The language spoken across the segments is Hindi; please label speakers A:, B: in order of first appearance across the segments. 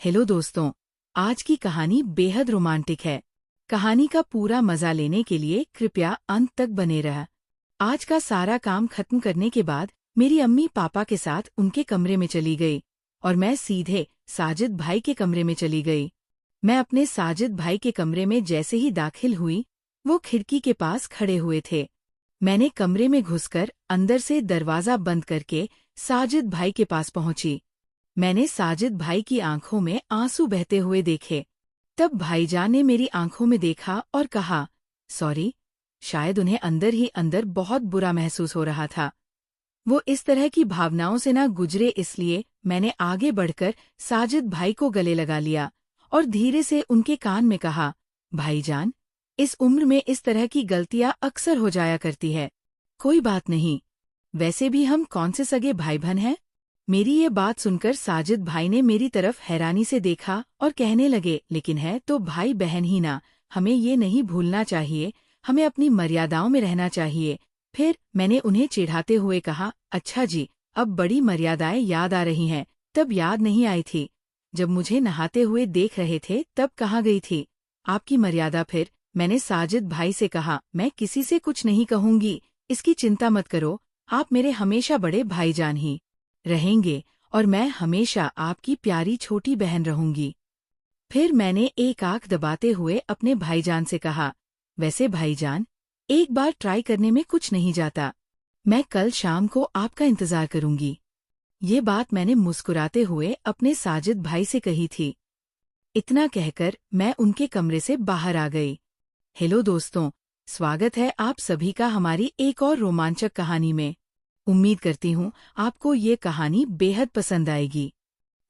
A: हेलो दोस्तों, आज की कहानी बेहद रोमांटिक है। कहानी का पूरा मजा लेने के लिए कृपया अंत तक बने रह। आज का सारा काम खत्म करने के बाद मेरी अम्मी पापा के साथ उनके कमरे में चली गई और मैं सीधे साजिद भाई के कमरे में चली गई। मैं अपने साजिद भाई के कमरे में जैसे ही दाखिल हुई, वो खिड़की के पास खड़े हुए थे। मैंने कमरे में घुसकर अंदर से दरवाजा बंद करके साजिद भाई के पास पहुंची। मैंने साजिद भाई की आंखों में आंसू बहते हुए देखे। तब भाईजान ने मेरी आंखों में देखा और कहा, सॉरी। शायद उन्हें अंदर ही अंदर बहुत बुरा महसूस हो रहा था। वो इस तरह की भावनाओं से ना गुजरे, इसलिए मैंने आगे बढ़कर साजिद भाई को गले लगा लिया और धीरे से उनके कान में कहा, भाईजान, इस उम्र में इस तरह की गलतियां अक्सर हो जाया करती है। कोई बात नहीं। वैसे भी हम कौन से सगे भाई बहन हैं? मेरी ये बात सुनकर साजिद भाई ने मेरी तरफ हैरानी से देखा और कहने लगे, लेकिन है तो भाई बहन ही ना, हमें ये नहीं भूलना चाहिए, हमें अपनी मर्यादाओं में रहना चाहिए। फिर मैंने उन्हें चिढ़ाते हुए कहा, अच्छा जी, अब बड़ी मर्यादाएं याद आ रही हैं, तब याद नहीं आई थी। जब मुझे नहाते हुए देख रहे थे तब कहाँ गई थी आपकी मर्यादा? फिर मैंने साजिद भाई से कहा, मैं किसी से कुछ नहीं कहूंगी, इसकी चिंता मत करो, आप मेरे हमेशा बड़े भाईजान ही रहेंगे और मैं हमेशा आपकी प्यारी छोटी बहन रहूंगी। फिर मैंने एक आंख दबाते हुए अपने भाईजान से कहा, वैसे भाईजान, एक बार ट्राई करने में कुछ नहीं जाता। मैं कल शाम को आपका इंतजार करूंगी। ये बात मैंने मुस्कुराते हुए अपने साजिद भाई से कही थी। इतना कहकर मैं उनके कमरे से बाहर आ गई। हेलो दोस्तों, स्वागत है आप सभी का हमारी एक और रोमांचक कहानी में। उम्मीद करती हूँ आपको ये कहानी बेहद पसंद आएगी।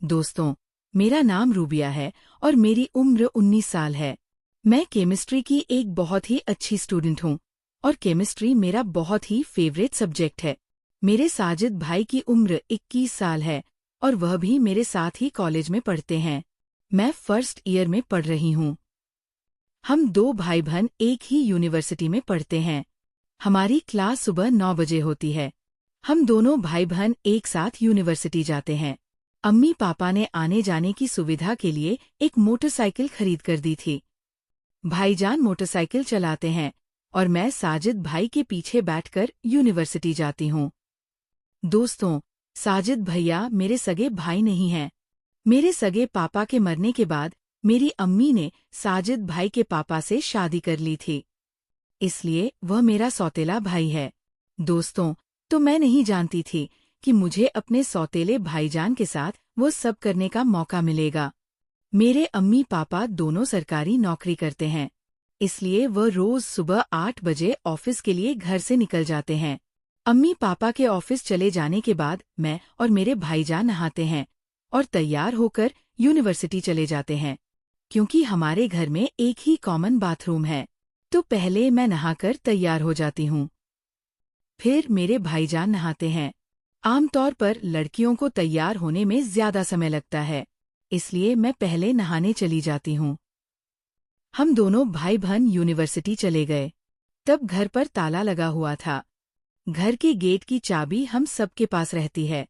A: दोस्तों, मेरा नाम रूबिया है और मेरी उम्र 19 साल है। मैं केमिस्ट्री की एक बहुत ही अच्छी स्टूडेंट हूँ और केमिस्ट्री मेरा बहुत ही फेवरेट सब्जेक्ट है। मेरे साजिद भाई की उम्र 21 साल है और वह भी मेरे साथ ही कॉलेज में पढ़ते हैं। मैं फर्स्ट ईयर में पढ़ रही हूँ। हम दो भाई बहन एक ही यूनिवर्सिटी में पढ़ते हैं। हमारी क्लास सुबह 9 बजे होती है। हम दोनों भाई बहन एक साथ यूनिवर्सिटी जाते हैं। अम्मी पापा ने आने जाने की सुविधा के लिए एक मोटरसाइकिल खरीद कर दी थी। भाईजान मोटरसाइकिल चलाते हैं और मैं साजिद भाई के पीछे बैठकर यूनिवर्सिटी जाती हूँ। दोस्तों, साजिद भैया मेरे सगे भाई नहीं हैं। मेरे सगे पापा के मरने के बाद मेरी अम्मी ने साजिद भाई के पापा से शादी कर ली थी, इसलिए वह मेरा सौतेला भाई है। दोस्तों, तो मैं नहीं जानती थी कि मुझे अपने सौतेले भाईजान के साथ वो सब करने का मौका मिलेगा। मेरे अम्मी पापा दोनों सरकारी नौकरी करते हैं, इसलिए वह रोज सुबह 8 बजे ऑफिस के लिए घर से निकल जाते हैं। अम्मी पापा के ऑफिस चले जाने के बाद मैं और मेरे भाईजान नहाते हैं और तैयार होकर यूनिवर्सिटी चले जाते हैं। क्योंकि हमारे घर में एक ही कॉमन बाथरूम है, तो पहले मैं नहाकर तैयार हो जाती हूँ। फिर मेरे भाईजान नहाते हैं। आमतौर पर लड़कियों को तैयार होने में ज्यादा समय लगता है, इसलिए मैं पहले नहाने चली जाती हूँ। हम दोनों भाई बहन यूनिवर्सिटी चले गए। तब घर पर ताला लगा हुआ था। घर के गेट की चाबी हम सबके पास रहती है।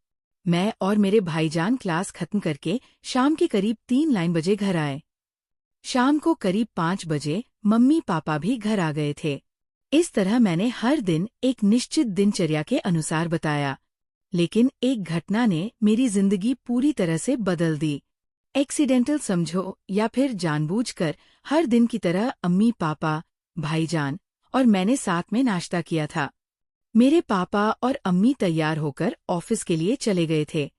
A: मैं और मेरे भाईजान क्लास खत्म करके शाम के करीब 3 बजे घर आए। शाम को करीब 5 बजे मम्मी पापा भी घर आ गए थे। इस तरह मैंने हर दिन एक निश्चित दिनचर्या के अनुसार बताया, लेकिन एक घटना ने मेरी जिंदगी पूरी तरह से बदल दी। एक्सीडेंटल समझो या फिर जानबूझकर, हर दिन की तरह अम्मी पापा, भाईजान और मैंने साथ में नाश्ता किया था। मेरे पापा और अम्मी तैयार होकर ऑफिस के लिए चले गए थे।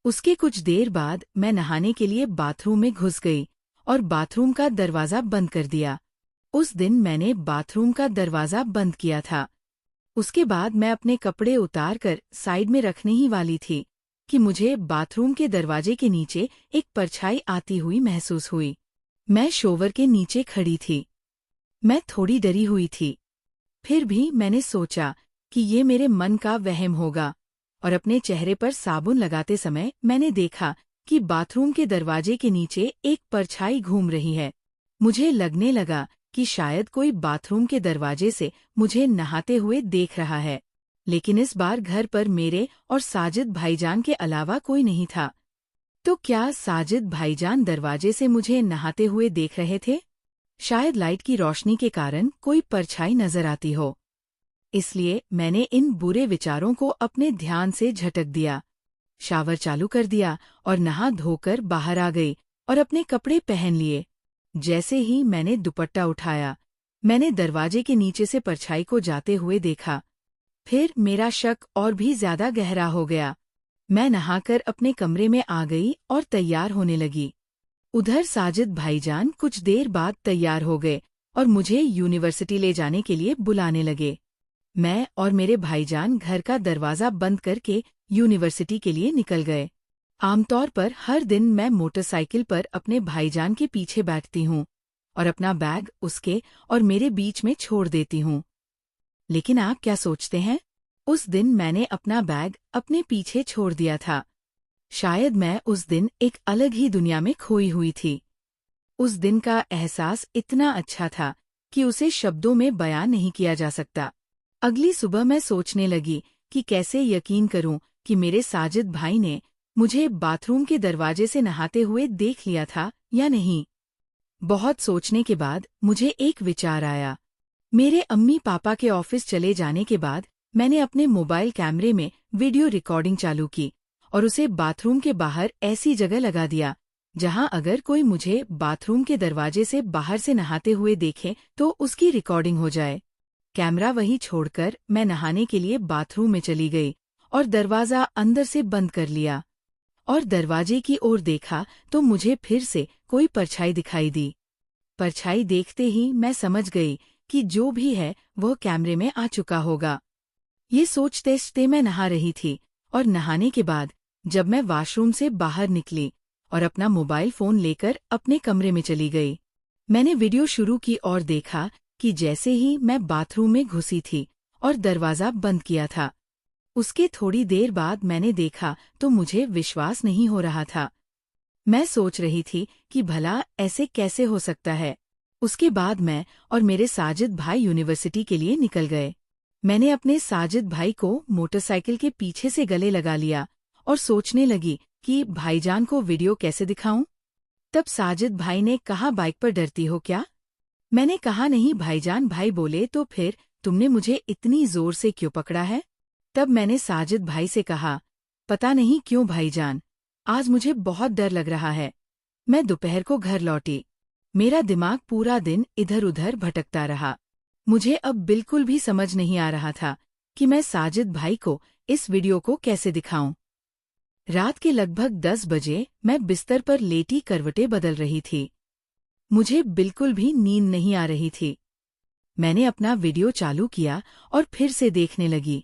A: उसके कुछ देर बाद मैं नहाने के लिए बाथरूम में घुस गई और बाथरूम का दरवाजा बंद कर दिया। उस दिन मैंने बाथरूम का दरवाजा बंद किया था। उसके बाद मैं अपने कपड़े उतार कर साइड में रखने ही वाली थी कि मुझे बाथरूम के दरवाजे के नीचे एक परछाई आती हुई महसूस हुई। मैं शोवर के नीचे खड़ी थी। मैं थोड़ी डरी हुई थी। फिर भी मैंने सोचा कि ये मेरे मन का वहम होगा और अपने चेहरे पर साबुन लगाते समय मैंने देखा कि बाथरूम के दरवाजे के नीचे एक परछाई घूम रही है। मुझे लगने लगा कि शायद कोई बाथरूम के दरवाजे से मुझे नहाते हुए देख रहा है, लेकिन इस बार घर पर मेरे और साजिद भाईजान के अलावा कोई नहीं था। तो क्या साजिद भाईजान दरवाजे से मुझे नहाते हुए देख रहे थे? शायद लाइट की रोशनी के कारण कोई परछाई नजर आती हो। इसलिए मैंने इन बुरे विचारों को अपने ध्यान से झटक दिया। शावर चालू कर दिया और नहा धोकर बाहर आ गई और अपने कपड़े पहन लिए। जैसे ही मैंने दुपट्टा उठाया, मैंने दरवाजे के नीचे से परछाई को जाते हुए देखा। फिर मेरा शक और भी ज्यादा गहरा हो गया। मैं नहाकर अपने कमरे में आ गई और तैयार होने लगी। उधर साजिद भाईजान कुछ देर बाद तैयार हो गए और मुझे यूनिवर्सिटी ले जाने के लिए बुलाने लगे। मैं और मेरे भाईजान घर का दरवाजा बंद करके यूनिवर्सिटी के लिए निकल गए। आमतौर पर हर दिन मैं मोटरसाइकिल पर अपने भाईजान के पीछे बैठती हूँ और अपना बैग उसके और मेरे बीच में छोड़ देती हूँ। लेकिन आप क्या सोचते हैं? उस दिन मैंने अपना बैग अपने पीछे छोड़ दिया था। शायद मैं उस दिन एक अलग ही दुनिया में खोई हुई थी। उस दिन का एहसास इतना अच्छा था कि उसे शब्दों में बयान नहीं किया जा सकता। अगली सुबह मैं सोचने लगी कि कैसे यकीन करूं कि मेरे साजिद भाई ने मुझे बाथरूम के दरवाजे से नहाते हुए देख लिया था या नहीं। बहुत सोचने के बाद मुझे एक विचार आया। मेरे अम्मी पापा के ऑफिस चले जाने के बाद मैंने अपने मोबाइल कैमरे में वीडियो रिकॉर्डिंग चालू की और उसे बाथरूम के बाहर ऐसी जगह लगा दिया जहां अगर कोई मुझे बाथरूम के दरवाजे से बाहर से नहाते हुए देखे तो उसकी रिकॉर्डिंग हो जाए। कैमरा वहीं छोड़कर मैं नहाने के लिए बाथरूम में चली गई और दरवाजा अंदर से बंद कर लिया और दरवाजे की ओर देखा तो मुझे फिर से कोई परछाई दिखाई दी। परछाई देखते ही मैं समझ गई कि जो भी है वह कैमरे में आ चुका होगा। ये सोचते मैं नहा रही थी और नहाने के बाद जब मैं वॉशरूम से बाहर निकली और अपना मोबाइल फोन लेकर अपने कमरे में चली गई, मैंने वीडियो शुरू की और देखा कि जैसे ही मैं बाथरूम में घुसी थी और दरवाजा बंद किया था, उसके थोड़ी देर बाद मैंने देखा तो मुझे विश्वास नहीं हो रहा था। मैं सोच रही थी कि भला ऐसे कैसे हो सकता है। उसके बाद मैं और मेरे साजिद भाई यूनिवर्सिटी के लिए निकल गए। मैंने अपने साजिद भाई को मोटरसाइकिल के पीछे से गले लगा लिया और सोचने लगी कि भाईजान को वीडियो कैसे दिखाऊं। तब साजिद भाई ने कहा, बाइक पर डरती हो क्या? मैंने कहा, नहीं भाईजान। भाई बोले, तो फिर तुमने मुझे इतनी जोर से क्यों पकड़ा है? तब मैंने साजिद भाई से कहा, पता नहीं क्यों भाईजान, आज मुझे बहुत डर लग रहा है। मैं दोपहर को घर लौटी। मेरा दिमाग पूरा दिन इधर उधर भटकता रहा। मुझे अब बिल्कुल भी समझ नहीं आ रहा था कि मैं साजिद भाई को इस वीडियो को कैसे दिखाऊं। रात के लगभग 10 बजे मैं बिस्तर पर लेटी करवटें बदल रही थी। मुझे बिल्कुल भी नींद नहीं आ रही थी। मैंने अपना वीडियो चालू किया और फिर से देखने लगी।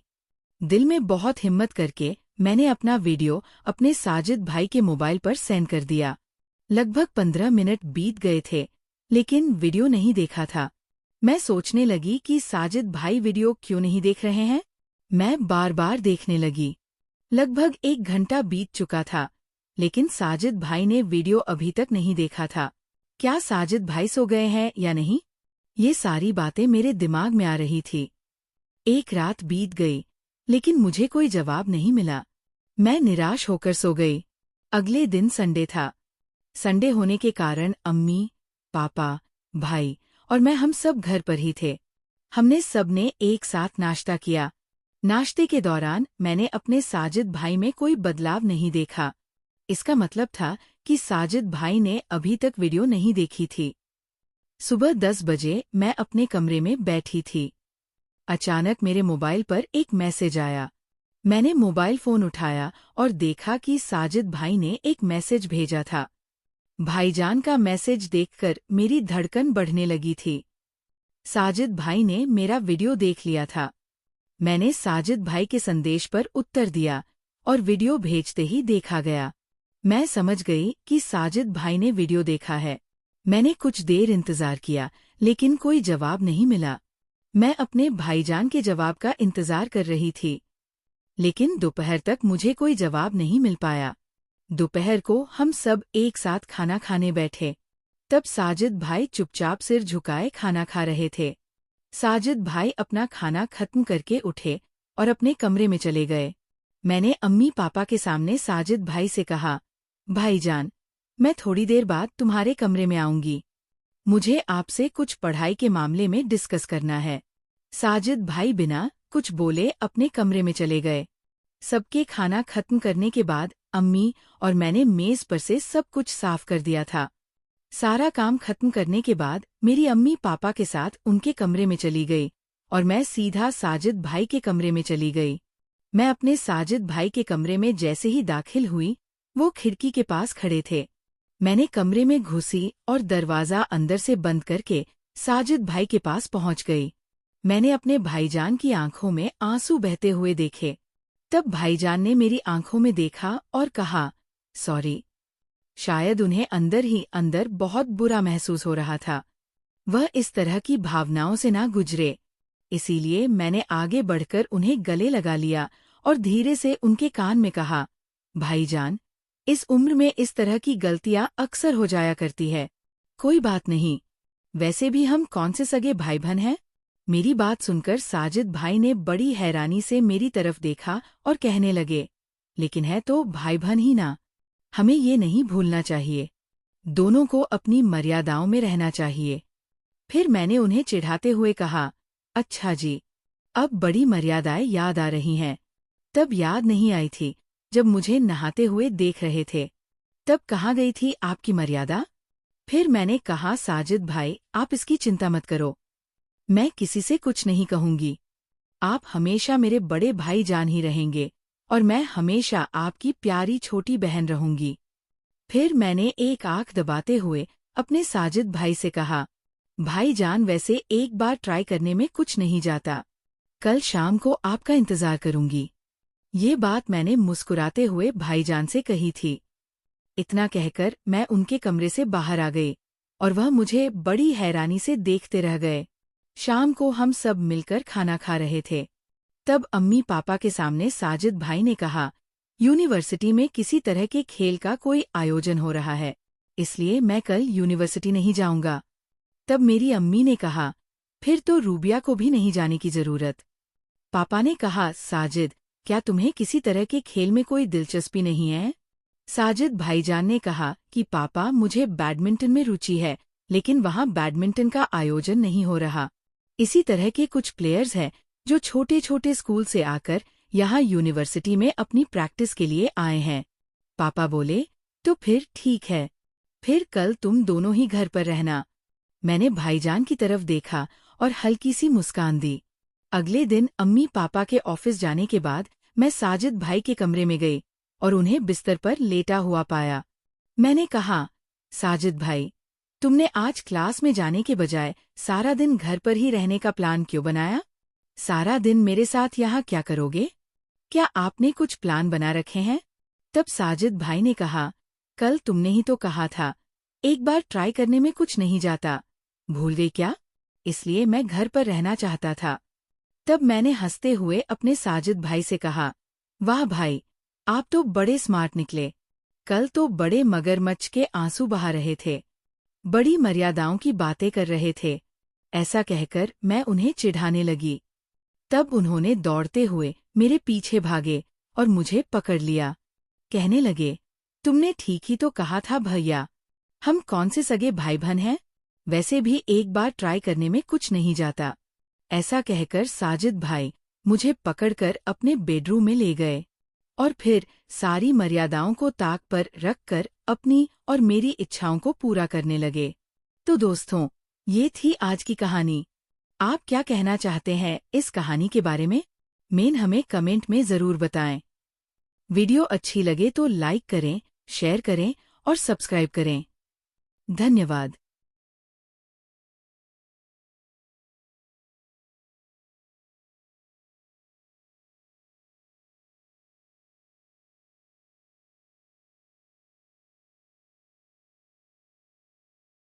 A: दिल में बहुत हिम्मत करके मैंने अपना वीडियो अपने साजिद भाई के मोबाइल पर सेंड कर दिया। लगभग 15 मिनट बीत गए थे, लेकिन वीडियो नहीं देखा था। मैं सोचने लगी कि साजिद भाई वीडियो क्यों नहीं देख रहे हैं। मैं बार बार देखने लगी। लगभग 1 घंटा बीत चुका था, लेकिन साजिद भाई ने वीडियो अभी तक नहीं देखा था। क्या साजिद भाई सो गए हैं या नहीं? ये सारी बातें मेरे दिमाग में आ रही थी। एक रात बीत गई, लेकिन मुझे कोई जवाब नहीं मिला। मैं निराश होकर सो गई। अगले दिन संडे था। संडे होने के कारण अम्मी, पापा, भाई और मैं हम सब घर पर ही थे। हमने सबने एक साथ नाश्ता किया। नाश्ते के दौरान मैंने अपने साजिद भाई में कोई बदलाव नहीं देखा। इसका मतलब था कि साजिद भाई ने अभी तक वीडियो नहीं देखी थी। सुबह 10 बजे मैं अपने कमरे में बैठी थी। अचानक मेरे मोबाइल पर एक मैसेज आया। मैंने मोबाइल फोन उठाया और देखा कि साजिद भाई ने एक मैसेज भेजा था। भाईजान का मैसेज देखकर मेरी धड़कन बढ़ने लगी थी। साजिद भाई ने मेरा वीडियो देख लिया था। मैंने साजिद भाई के संदेश पर उत्तर दिया और वीडियो भेजते ही देखा गया। मैं समझ गई कि साजिद भाई ने वीडियो देखा है। मैंने कुछ देर इंतजार किया, लेकिन कोई जवाब नहीं मिला। मैं अपने भाईजान के जवाब का इंतजार कर रही थी, लेकिन दोपहर तक मुझे कोई जवाब नहीं मिल पाया। दोपहर को हम सब एक साथ खाना खाने बैठे। तब साजिद भाई चुपचाप सिर झुकाए खाना खा रहे थे। साजिद भाई अपना खाना खत्म करके उठे और अपने कमरे में चले गए। मैंने अम्मी पापा के सामने साजिद भाई से कहा, भाईजान, मैं थोड़ी देर बाद तुम्हारे कमरे में आऊंगी। मुझे आपसे कुछ पढ़ाई के मामले में डिस्कस करना है। साजिद भाई बिना कुछ बोले अपने कमरे में चले गए। सबके खाना खत्म करने के बाद अम्मी और मैंने मेज पर से सब कुछ साफ कर दिया था। सारा काम खत्म करने के बाद मेरी अम्मी पापा के साथ उनके कमरे में चली गई और मैं सीधा साजिद भाई के कमरे में चली गई। मैं अपने साजिद भाई के कमरे में जैसे ही दाखिल हुई, वो खिड़की के पास खड़े थे। मैंने कमरे में घुसी और दरवाज़ा अंदर से बंद करके साजिद भाई के पास पहुंच गई। मैंने अपने भाईजान की आंखों में आंसू बहते हुए देखे। तब भाईजान ने मेरी आंखों में देखा और कहा, सॉरी। शायद उन्हें अंदर ही अंदर बहुत बुरा महसूस हो रहा था। वह इस तरह की भावनाओं से ना गुजरे, इसीलिए मैंने आगे बढ़कर उन्हें गले लगा लिया और धीरे से उनके कान में कहा, भाईजान, इस उम्र में इस तरह की गलतियां अक्सर हो जाया करती है। कोई बात नहीं। वैसे भी हम कौन से सगे भाई बहन हैं? मेरी बात सुनकर साजिद भाई ने बड़ी हैरानी से मेरी तरफ देखा और कहने लगे, लेकिन है तो भाई बहन ही ना। हमें ये नहीं भूलना चाहिए। दोनों को अपनी मर्यादाओं में रहना चाहिए। फिर मैंने उन्हें चिढ़ाते हुए कहा, अच्छा जी, अब बड़ी मर्यादाएं याद आ रही हैं। तब याद नहीं आई थी जब मुझे नहाते हुए देख रहे थे। तब कहाँ गई थी आपकी मर्यादा? फिर मैंने कहा, साजिद भाई, आप इसकी चिंता मत करो। मैं किसी से कुछ नहीं कहूंगी। आप हमेशा मेरे बड़े भाई जान ही रहेंगे और मैं हमेशा आपकी प्यारी छोटी बहन रहूंगी। फिर मैंने एक आंख दबाते हुए अपने साजिद भाई से कहा, भाईजान, वैसे एक बार ट्राई करने में कुछ नहीं जाता। कल शाम को आपका इंतजार करूंगी। ये बात मैंने मुस्कुराते हुए भाईजान से कही थी। इतना कहकर मैं उनके कमरे से बाहर आ गई और वह मुझे बड़ी हैरानी से देखते रह गए। शाम को हम सब मिलकर खाना खा रहे थे। तब अम्मी पापा के सामने साजिद भाई ने कहा, यूनिवर्सिटी में किसी तरह के खेल का कोई आयोजन हो रहा है, इसलिए मैं कल यूनिवर्सिटी नहीं जाऊंगा। तब मेरी अम्मी ने कहा, फिर तो रूबिया को भी नहीं जाने की जरूरत। पापा ने कहा, साजिद, क्या तुम्हें किसी तरह के खेल में कोई दिलचस्पी नहीं है? साजिद भाईजान ने कहा कि पापा, मुझे बैडमिंटन में रुचि है, लेकिन वहाँ बैडमिंटन का आयोजन नहीं हो रहा। इसी तरह के कुछ प्लेयर्स हैं जो छोटे छोटे स्कूल से आकर यहाँ यूनिवर्सिटी में अपनी प्रैक्टिस के लिए आए हैं। पापा बोले, तो फिर ठीक है। फिर कल तुम दोनों ही घर पर रहना। मैंने भाईजान की तरफ देखा और हल्की सी मुस्कान दी। अगले दिन अम्मी पापा के ऑफिस जाने के बाद मैं साजिद भाई के कमरे में गई और उन्हें बिस्तर पर लेटा हुआ पाया। मैंने कहा, साजिद भाई, तुमने आज क्लास में जाने के बजाय सारा दिन घर पर ही रहने का प्लान क्यों बनाया? सारा दिन मेरे साथ यहाँ क्या करोगे? क्या आपने कुछ प्लान बना रखे हैं? तब साजिद भाई ने कहा, कल तुमने ही तो कहा था, एक बार ट्राई करने में कुछ नहीं जाता। भूल गई क्या? इसलिए मैं घर पर रहना चाहता था। तब मैंने हंसते हुए अपने साजिद भाई से कहा, वाह भाई, आप तो बड़े स्मार्ट निकले। कल तो बड़े मगरमच्छ के आंसू बहा रहे थे, बड़ी मर्यादाओं की बातें कर रहे थे। ऐसा कहकर मैं उन्हें चिढ़ाने लगी। तब उन्होंने दौड़ते हुए मेरे पीछे भागे और मुझे पकड़ लिया। कहने लगे, तुमने ठीक ही तो कहा था भैया, हम कौन से सगे भाई बहन हैं? वैसे भी एक बार ट्राई करने में कुछ नहीं जाता। ऐसा कहकर साजिद भाई मुझे पकड़कर अपने बेडरूम में ले गए और फिर सारी मर्यादाओं को ताक पर रखकर अपनी और मेरी इच्छाओं को पूरा करने लगे। तो दोस्तों, ये थी आज की कहानी। आप क्या कहना चाहते हैं इस कहानी के बारे में? हमें कमेंट में ज़रूर बताएं। वीडियो अच्छी लगे तो लाइक करें, शेयर करें और सब्सक्राइब करें। धन्यवाद।